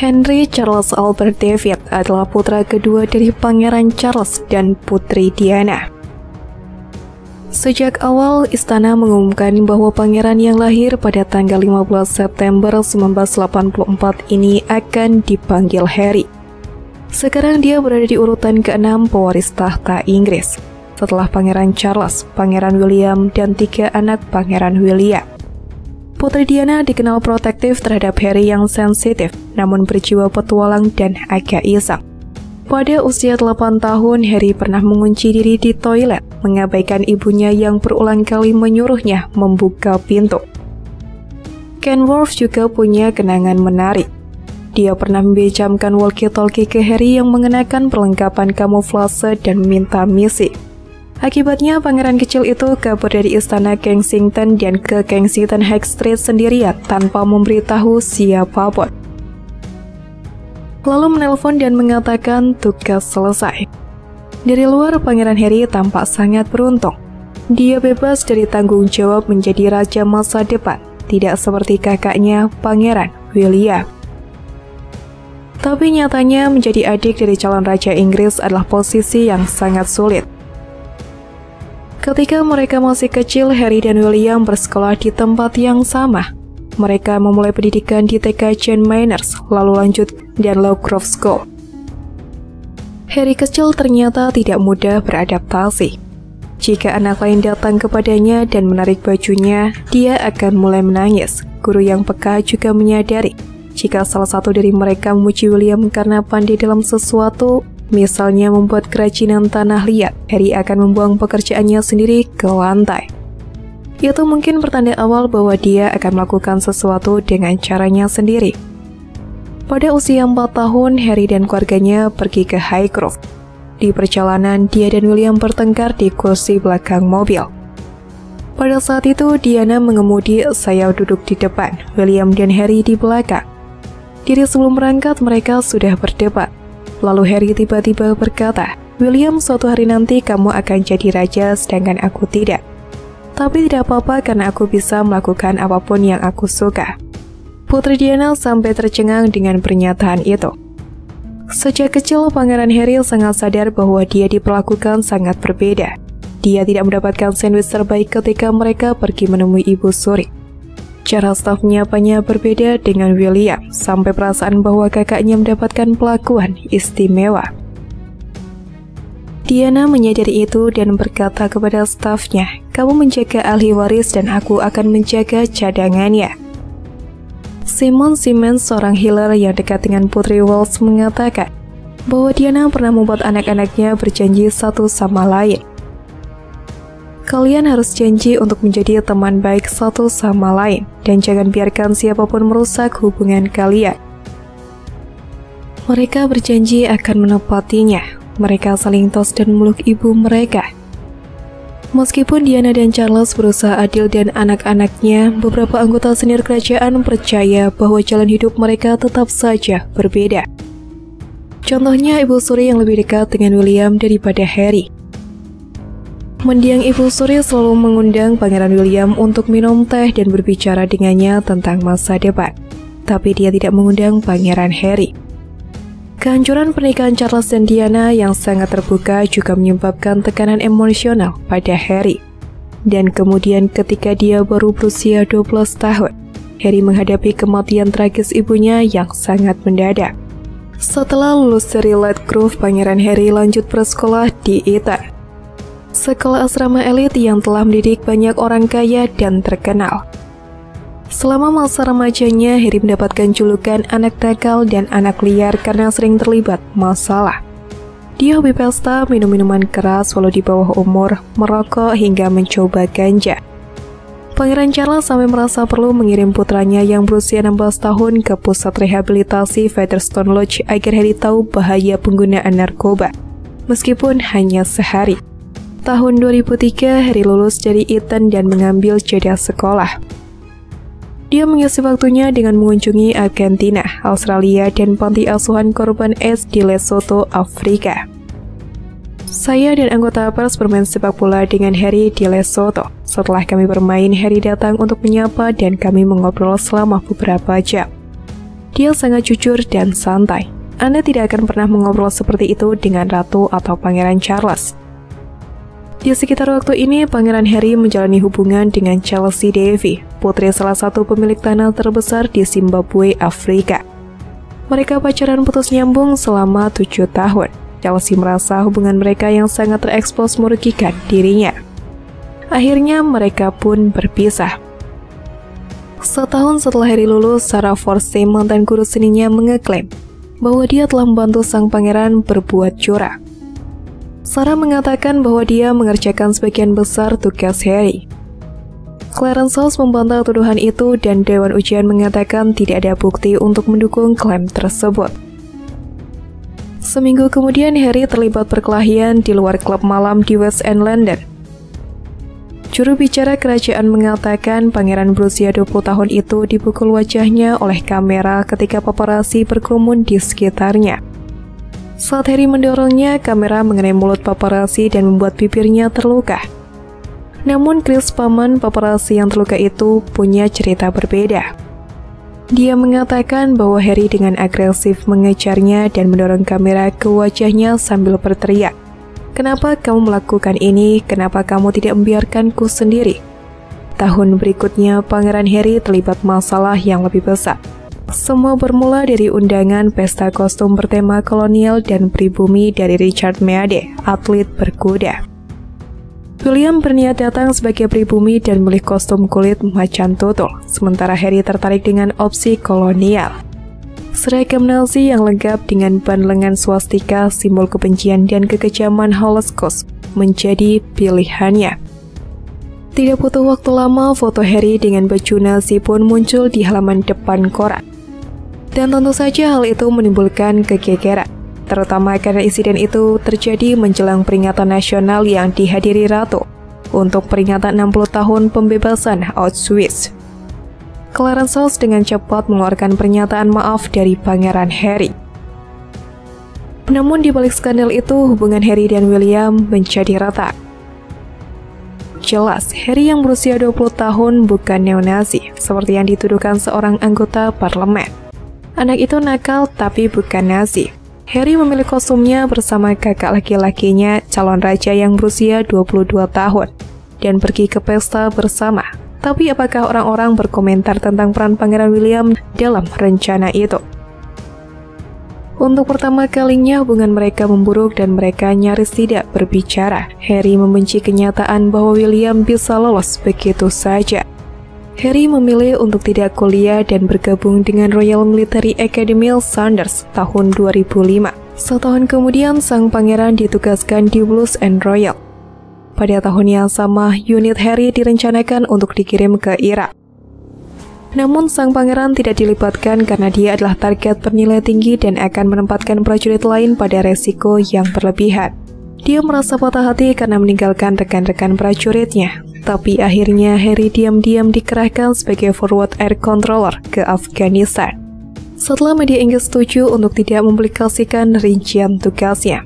Henry Charles Albert David adalah putra kedua dari Pangeran Charles dan Putri Diana. Sejak awal, istana mengumumkan bahwa pangeran yang lahir pada tanggal 15 September 1984 ini akan dipanggil Harry. Sekarang dia berada di urutan ke-6 pewaris tahta Inggris, setelah Pangeran Charles, Pangeran William, dan 3 anak Pangeran William. Putri Diana dikenal protektif terhadap Harry yang sensitif, namun berjiwa petualang dan agak iseng. Pada usia 8 tahun, Harry pernah mengunci diri di toilet, mengabaikan ibunya yang berulang kali menyuruhnya membuka pintu. Kenworth juga punya kenangan menarik. Dia pernah membejamkan walkie-talkie ke Harry yang mengenakan perlengkapan kamuflase dan meminta misi. Akibatnya, pangeran kecil itu kabur dari istana Kensington dan ke Kensington High Street sendirian tanpa memberitahu siapapun. Lalu menelpon dan mengatakan tugas selesai. Dari luar, Pangeran Harry tampak sangat beruntung. Dia bebas dari tanggung jawab menjadi raja masa depan, tidak seperti kakaknya, Pangeran William. Tapi nyatanya menjadi adik dari calon raja Inggris adalah posisi yang sangat sulit. Ketika mereka masih kecil, Harry dan William bersekolah di tempat yang sama. Mereka memulai pendidikan di TK St. Manners, lalu lanjut di Low Grove School. Harry kecil ternyata tidak mudah beradaptasi. Jika anak lain datang kepadanya dan menarik bajunya, dia akan mulai menangis. Guru yang peka juga menyadari, jika salah satu dari mereka memuji William karena pandai dalam sesuatu, misalnya membuat kerajinan tanah liat, Harry akan membuang pekerjaannya sendiri ke lantai. Itu mungkin pertanda awal bahwa dia akan melakukan sesuatu dengan caranya sendiri. Pada usia 4 tahun, Harry dan keluarganya pergi ke Highgrove. Di perjalanan, dia dan William bertengkar di kursi belakang mobil. Pada saat itu, Diana mengemudi, saya duduk di depan, William dan Harry di belakang. Diri sebelum berangkat, mereka sudah berdebat. Lalu Harry tiba-tiba berkata, "William, suatu hari nanti kamu akan jadi raja, sedangkan aku tidak. Tapi tidak apa-apa karena aku bisa melakukan apapun yang aku suka." Putri Diana sampai tercengang dengan pernyataan itu. Sejak kecil, Pangeran Harry sangat sadar bahwa dia diperlakukan sangat berbeda. Dia tidak mendapatkan sandwich terbaik ketika mereka pergi menemui Ibu Suri. Cara staf menyapanya berbeda dengan William, sampai perasaan bahwa kakaknya mendapatkan perlakuan istimewa. Diana menyadari itu dan berkata kepada stafnya, "Kamu menjaga ahli waris dan aku akan menjaga cadangannya." Simon Simmons, seorang healer yang dekat dengan Putri Wales, mengatakan bahwa Diana pernah membuat anak-anaknya berjanji satu sama lain. Kalian harus janji untuk menjadi teman baik satu sama lain, dan jangan biarkan siapapun merusak hubungan kalian. Mereka berjanji akan menepatinya. Mereka saling tos dan meluk ibu mereka. Meskipun Diana dan Charles berusaha adil dan anak-anaknya, beberapa anggota senior kerajaan percaya bahwa jalan hidup mereka tetap saja berbeda. Contohnya Ibu Suri yang lebih dekat dengan William daripada Harry. Mendiang Ibu Suri selalu mengundang Pangeran William untuk minum teh dan berbicara dengannya tentang masa depan. Tapi dia tidak mengundang Pangeran Harry. Kehancuran pernikahan Charles dan Diana yang sangat terbuka juga menyebabkan tekanan emosional pada Harry. Dan kemudian ketika dia baru berusia 12 tahun, Harry menghadapi kematian tragis ibunya yang sangat mendadak. Setelah lulus dari Ladgrove, Pangeran Harry lanjut bersekolah di Eton, sekolah asrama elit yang telah mendidik banyak orang kaya dan terkenal. Selama masa remajanya, Harry mendapatkan julukan anak nakal dan anak liar karena sering terlibat masalah. Dia hobi pesta, minum minuman keras walau di bawah umur, merokok hingga mencoba ganja. Pangeran Charles sampai merasa perlu mengirim putranya yang berusia 16 tahun ke pusat rehabilitasi Featherstone Lodge agar Harry tahu bahaya penggunaan narkoba, meskipun hanya sehari. Tahun 2003, Harry lulus dari Eton dan mengambil jeda sekolah. Dia mengisi waktunya dengan mengunjungi Argentina, Australia, dan panti asuhan korban AIDS di Lesotho, Afrika. Saya dan anggota pers bermain sepak bola dengan Harry di Lesotho. Setelah kami bermain, Harry datang untuk menyapa dan kami mengobrol selama beberapa jam. Dia sangat jujur dan santai. Anda tidak akan pernah mengobrol seperti itu dengan Ratu atau Pangeran Charles. Di sekitar waktu ini, Pangeran Harry menjalani hubungan dengan Chelsea Davy, putri salah satu pemilik tanah terbesar di Zimbabwe, Afrika. Mereka pacaran putus nyambung selama 7 tahun. Chelsea merasa hubungan mereka yang sangat terekspos merugikan dirinya. Akhirnya mereka pun berpisah. Setahun setelah Harry lulus, Sarah Forsey, mantan guru seninya, mengeklaim bahwa dia telah membantu sang pangeran berbuat curang. Sarah mengatakan bahwa dia mengerjakan sebagian besar tugas Harry. Clarence House membantah tuduhan itu dan Dewan Ujian mengatakan tidak ada bukti untuk mendukung klaim tersebut. Seminggu kemudian, Harry terlibat perkelahian di luar klub malam di West End, London. Juru bicara kerajaan mengatakan pangeran berusia 20 tahun itu dipukul wajahnya oleh kamera ketika paparazzi berkerumun di sekitarnya. Saat Harry mendorongnya, kamera mengenai mulut paparazzi dan membuat bibirnya terluka. Namun Chris, paman paparazzi yang terluka itu, punya cerita berbeda. Dia mengatakan bahwa Harry dengan agresif mengejarnya dan mendorong kamera ke wajahnya sambil berteriak, "Kenapa kamu melakukan ini? Kenapa kamu tidak membiarkanku sendiri?" Tahun berikutnya, Pangeran Harry terlibat masalah yang lebih besar. Semua bermula dari undangan pesta kostum bertema kolonial dan pribumi dari Richard Meade, atlet berkuda. William berniat datang sebagai pribumi dan memilih kostum kulit macan tutul, sementara Harry tertarik dengan opsi kolonial. Seragam Nazi yang lengkap dengan ban lengan swastika, simbol kebencian dan kekejaman Holocaust, menjadi pilihannya. Tidak butuh waktu lama, foto Harry dengan baju Nazi pun muncul di halaman depan koran. Dan tentu saja hal itu menimbulkan kegegeran, terutama karena insiden itu terjadi menjelang peringatan nasional yang dihadiri Ratu untuk peringatan 60 tahun pembebasan Auschwitz. Clarence House dengan cepat mengeluarkan pernyataan maaf dari Pangeran Harry. Namun di balik skandal itu, hubungan Harry dan William menjadi retak. Jelas, Harry yang berusia 20 tahun bukan neo-Nazi, seperti yang dituduhkan seorang anggota parlemen. Anak itu nakal tapi bukan Nazi. Harry memilih kostumnya bersama kakak laki-lakinya, calon raja yang berusia 22 tahun, dan pergi ke pesta bersama. Tapi apakah orang-orang berkomentar tentang peran Pangeran William dalam rencana itu? Untuk pertama kalinya hubungan mereka memburuk dan mereka nyaris tidak berbicara. Harry membenci kenyataan bahwa William bisa lolos begitu saja. Harry memilih untuk tidak kuliah dan bergabung dengan Royal Military Academy Sandhurst tahun 2005. Setahun kemudian, sang pangeran ditugaskan di Blues and Royal. Pada tahun yang sama, unit Harry direncanakan untuk dikirim ke Irak. Namun sang pangeran tidak dilibatkan karena dia adalah target bernilai tinggi dan akan menempatkan prajurit lain pada resiko yang berlebihan. Dia merasa patah hati karena meninggalkan rekan-rekan prajuritnya. Tapi akhirnya Harry diam-diam dikerahkan sebagai forward air controller ke Afghanistan. Setelah media Inggris setuju untuk tidak mempublikasikan rincian tugasnya.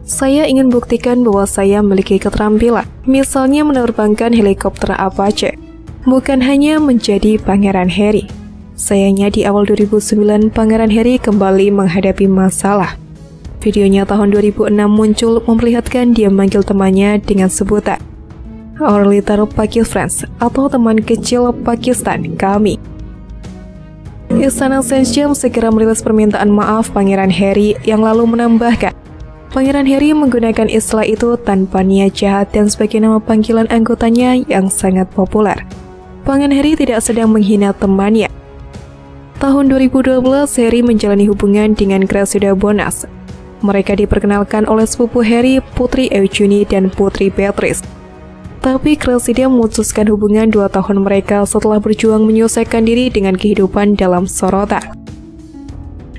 "Saya ingin buktikan bahwa saya memiliki keterampilan, misalnya menerbangkan helikopter Apache, bukan hanya menjadi Pangeran Harry." Sayangnya di awal 2009, Pangeran Harry kembali menghadapi masalah. Videonya tahun 2006 muncul memperlihatkan dia memanggil temannya dengan sebutan "Our Little Pakistans" atau teman kecil Pakistan kami. Istana St. James segera merilis permintaan maaf Pangeran Harry yang lalu menambahkan, Pangeran Harry menggunakan istilah itu tanpa niat jahat dan sebagai nama panggilan anggotanya yang sangat populer. Pangeran Harry tidak sedang menghina temannya. Tahun 2012, Harry menjalani hubungan dengan Cressida Bonas. Mereka diperkenalkan oleh sepupu Harry, Putri Eugenie dan Putri Beatrice. Tapi Cressida memutuskan hubungan 2 tahun mereka setelah berjuang menyelesaikan diri dengan kehidupan dalam sorotan.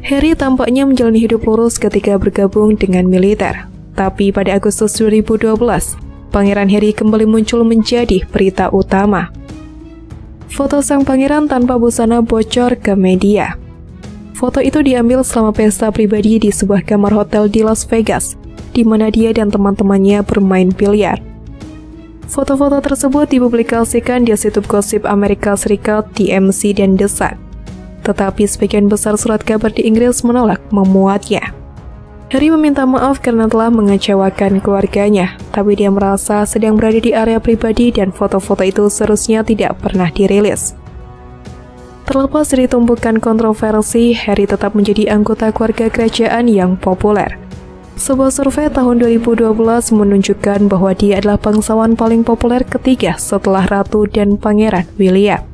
Harry tampaknya menjalani hidup lurus ketika bergabung dengan militer. Tapi pada Agustus 2012, Pangeran Harry kembali muncul menjadi berita utama. Foto sang pangeran tanpa busana bocor ke media. Foto itu diambil selama pesta pribadi di sebuah kamar hotel di Las Vegas, di mana dia dan teman-temannya bermain biliar. Foto-foto tersebut dipublikasikan di situs gosip Amerika Serikat, TMZ, dan The Sun. tetapi sebagian besar surat kabar di Inggris menolak memuatnya. Harry meminta maaf karena telah mengecewakan keluarganya, tapi dia merasa sedang berada di area pribadi dan foto-foto itu seharusnya tidak pernah dirilis. Terlepas dari tumpukan kontroversi, Harry tetap menjadi anggota keluarga kerajaan yang populer. Sebuah survei tahun 2012 menunjukkan bahwa dia adalah bangsawan paling populer ketiga setelah Ratu dan Pangeran William.